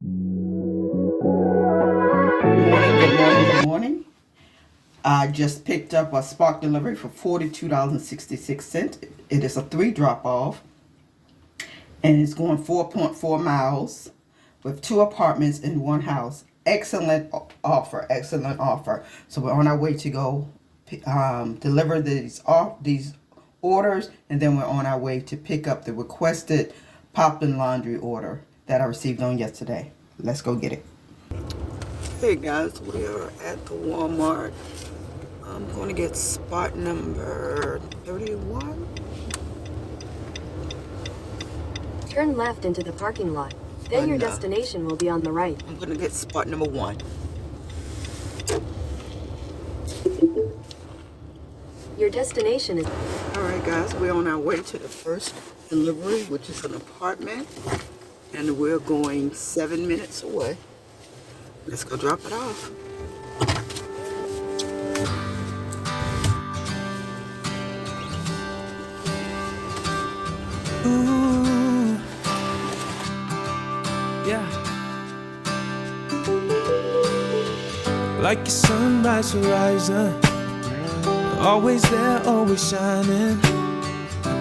Good morning. I just picked up a Spark delivery for $42.66. It is a 3 drop off and it's going 4.4 miles with 2 apartments in 1 house. Excellent offer, excellent offer. So we're on our way to go deliver these orders, and then we're on our way to pick up the requested Poplin laundry order that I received on yesterday. Let's go get it. Hey guys, we are at the Walmart. I'm going to get spot number 31. Turn left into the parking lot. Then your destination will be on the right. I'm going to get spot number 1. Your destination is... Alright guys, we're on our way to the first delivery, which is an apartment. And we're going 7 minutes away. Let's go drop it off. Ooh, yeah. Like a sunrise horizon, always there, always shining,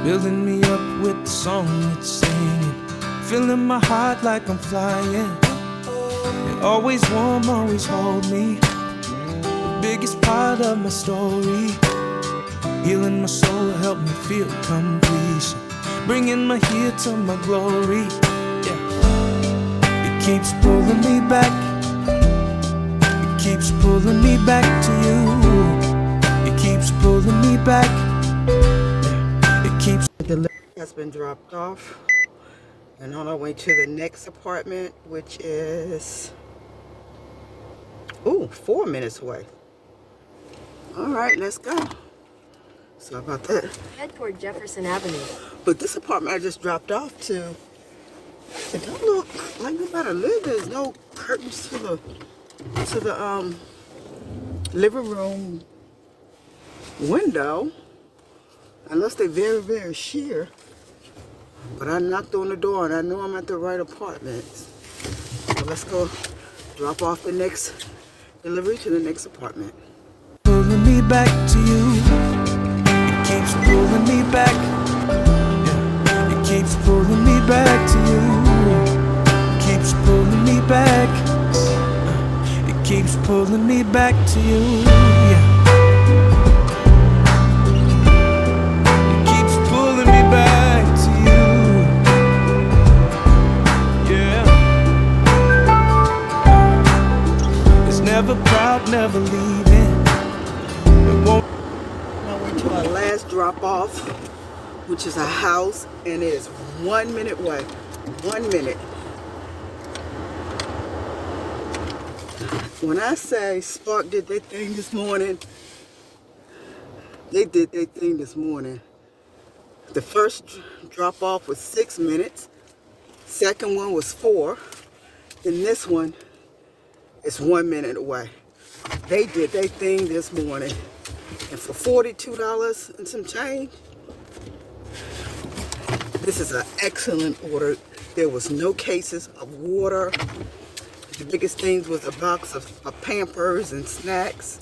building me up with the song it's singing, filling my heart like I'm flying. Always warm, always hold me. The biggest part of my story. Healing my soul, help me feel completion. Bringing my here to my glory. Yeah. It keeps pulling me back. It keeps pulling me back to you. It keeps pulling me back. Yeah. It keeps. The delivery has been dropped off. And on our way to the next apartment, which is 4 minutes away. Alright, let's go. So about that. Head toward Jefferson Avenue. But this apartment I just dropped off to, it don't look like you better live. There's no curtains to the living room window. Unless they're very, very sheer. But I knocked on the door and I know I'm at the right apartment. So let's go drop off the next delivery to the next apartment. Pulling me back to you. It keeps pulling me back. Yeah. It keeps pulling me back to you. It keeps pulling me back. It keeps pulling me back to you. Yeah. It keeps pulling me back to you. Yeah. It's never proud, never leaving. To our last drop off, which is a house, and it is 1 minute away. 1 minute. When I say Spark did their thing this morning, they did their thing this morning. The first drop off was 6 minutes. Second one was 4. And this one is 1 minute away. They did their thing this morning. And for $42 and some change, this is an excellent order. There was no cases of water. The biggest things was a box of Pampers and snacks.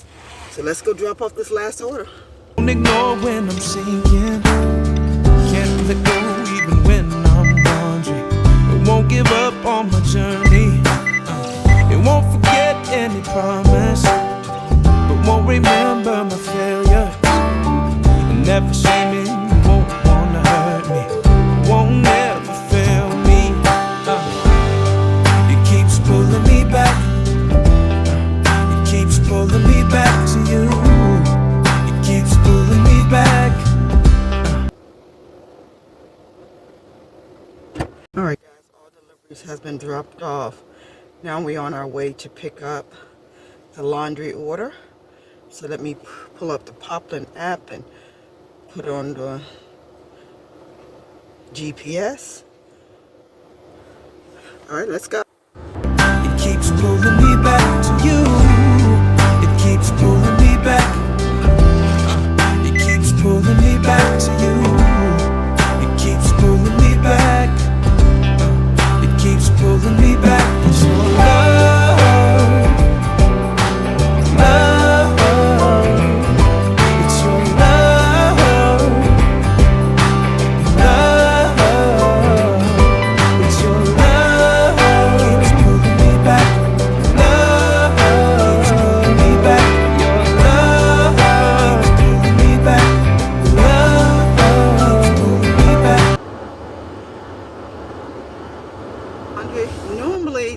So let's go drop off this last order. Don't ignore when I'm sinking. Can't let go even when I'm wandering. It won't give up on my journey. It won't forget any promise. But won't remember my failures. And never shame me, won't wanna hurt me. Won't never fail me. It keeps pulling me back. It keeps pulling me back to you. It keeps pulling me back. Alright guys, all deliveries has been dropped off. Now we're on our way to pick up the laundry order. So let me pull up the Poplin app and put it on the GPS. All right, let's go. It keeps pulling me back to you. It keeps pulling me back. It keeps pulling me back to you. It keeps pulling me back. It keeps pulling me back.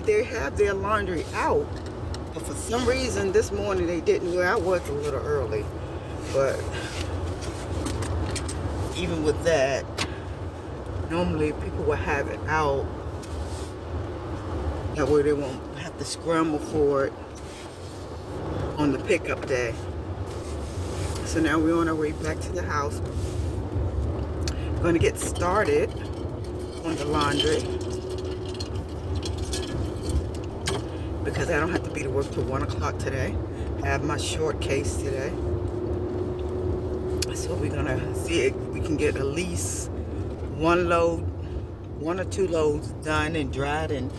they have their laundry out, but for some reason this morning they didn't. Well, I was a little early, but even with that, normally people will have it out. That way they won't have to scramble for it on the pickup day. So now we're on our way back to the house. We're going to get started on the laundry because I don't have to be to work till 1 o'clock today. I have my short case today. So we're going to see if we can get at least one or two loads done and dried and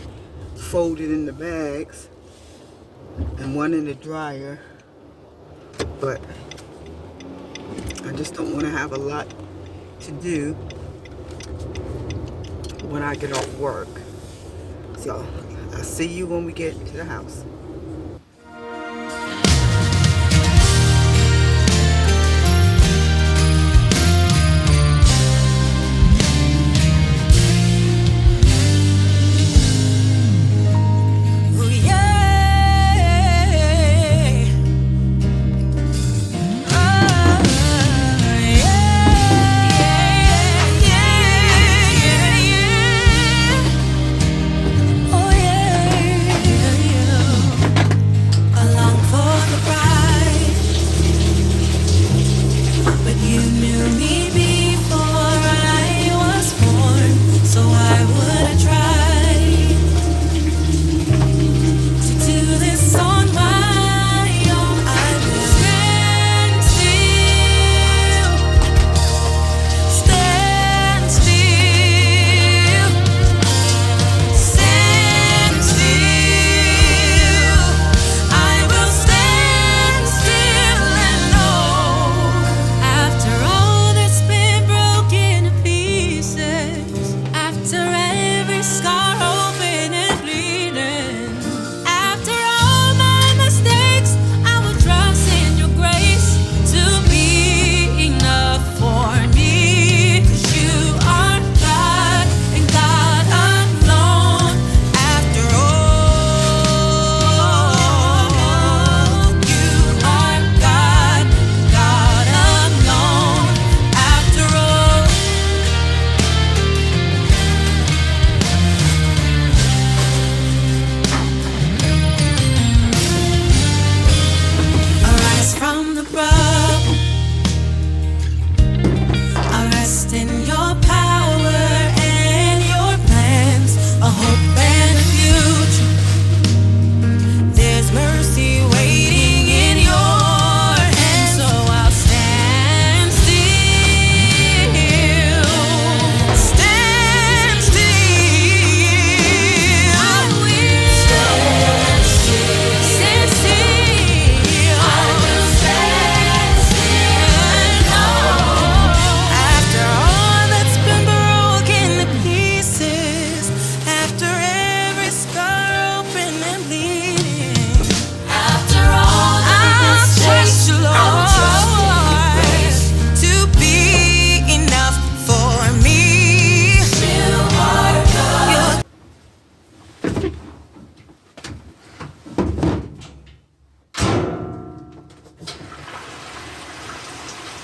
folded in the bags, and one in the dryer. But I just don't want to have a lot to do when I get off work. So I'll see you when we get to the house.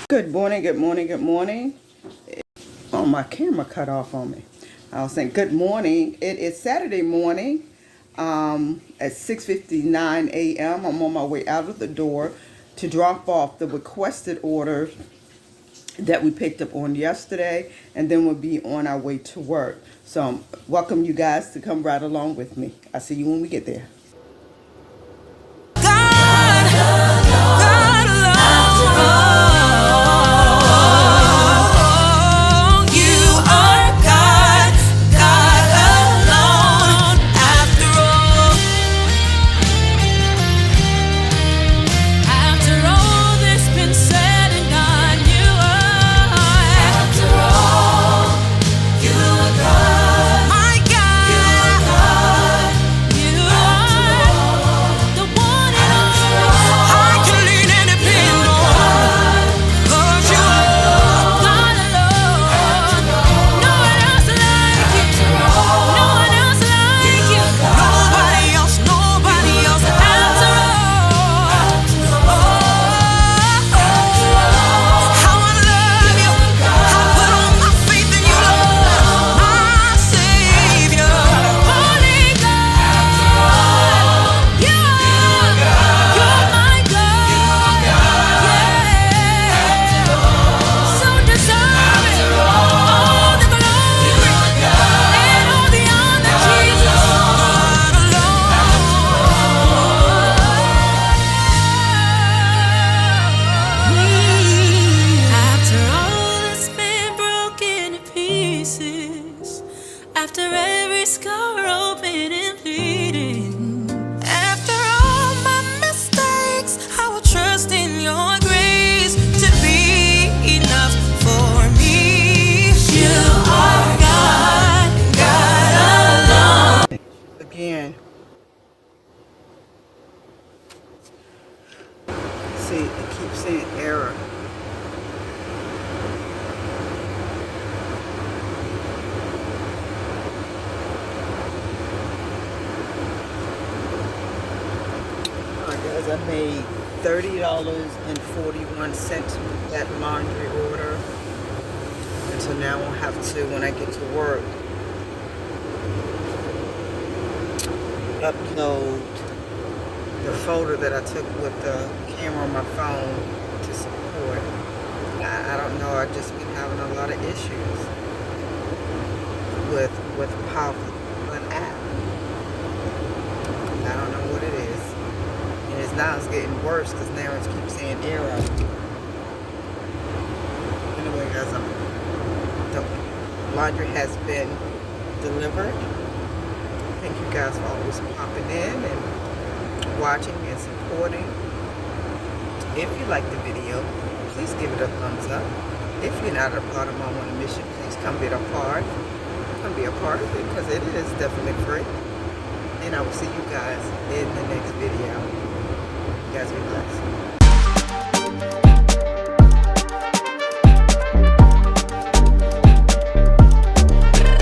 Good morning, good morning, good morning. Oh, my camera cut off on me. I was saying good morning. It is Saturday morning at 6:59 a.m. I'm on my way out of the door to drop off the requested order that we picked up on yesterday, and then we'll be on our way to work. So welcome you guys to come right along with me. I'll see you when we get there. My God, you are See, it keeps saying error. Alright guys, I made $30.41 with that laundry order. And so now I'll have to, when I get to work, upload the photo that I took with the camera on my phone to support. I don't know, I've just been having a lot of issues with powerful an app. I don't know what it is. And it's getting worse because now it keeps saying error. Anyway guys, the laundry has been delivered. Thank you guys for always popping in and watching and supporting. If you like the video, please give it a thumbs up. If you're not a part of my one mission, please come be a part. Come be a part of it because it is definitely free. And I will see you guys in the next video. You guys be blessed.